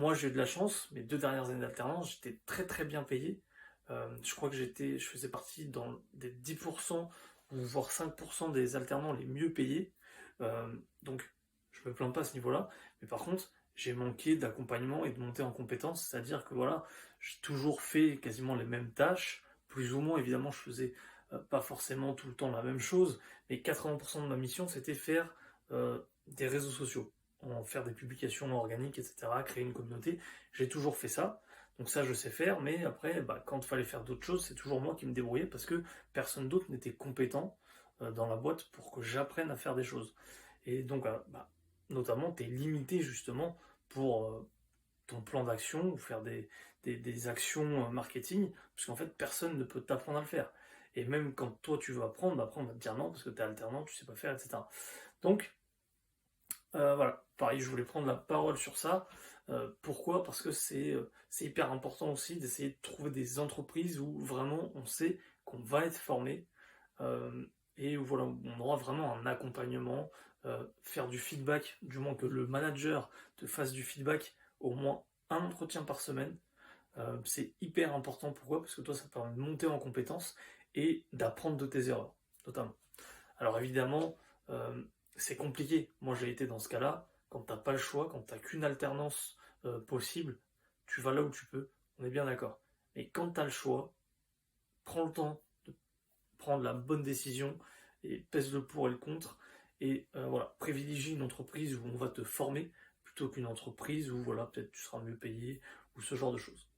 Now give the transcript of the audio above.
Moi, j'ai eu de la chance, mes 2 dernières années d'alternance, j'étais très très bien payé. Je crois que je faisais partie dans des 10% ou voire 5% des alternants les mieux payés. Donc, je me plains pas à ce niveau-là. Mais par contre, j'ai manqué d'accompagnement et de montée en compétences. C'est-à-dire que voilà, j'ai toujours fait quasiment les mêmes tâches, plus ou moins. Évidemment, je faisais pas forcément tout le temps la même chose, mais 80% de ma mission, c'était faire des réseaux sociaux, en faire des publications organiques, etc., créer une communauté. J'ai toujours fait ça. Donc ça, je sais faire, mais après, quand il fallait faire d'autres choses, c'est toujours moi qui me débrouillais parce que personne d'autre n'était compétent dans la boîte pour que j'apprenne à faire des choses. Et donc, notamment, tu es limité justement pour ton plan d'action ou faire des actions marketing, parce qu'en fait, personne ne peut t'apprendre à le faire. Et même quand toi tu veux apprendre, après on va te dire non parce que tu es alternant, tu sais pas faire, etc. Donc, voilà, pareil, je voulais prendre la parole sur ça. Pourquoi? Parce que c'est hyper important aussi d'essayer de trouver des entreprises où vraiment on sait qu'on va être formé euh, et où voilà, on aura vraiment un accompagnement, faire du feedback, du moins que le manager te fasse du feedback au moins un entretien par semaine. C'est hyper important. Pourquoi? Parce que toi, ça te permet de monter en compétences et d'apprendre de tes erreurs, notamment. Alors évidemment, euh, c'est compliqué. Moi, j'ai été dans ce cas-là. Quand t'as pas le choix, quand t'as qu'une alternance possible, tu vas là où tu peux. On est bien d'accord. Mais quand t'as le choix, prends le temps de prendre la bonne décision et pèse le pour et le contre. Et voilà, privilégie une entreprise où on va te former plutôt qu'une entreprise où voilà, peut-être tu seras mieux payé ou ce genre de choses.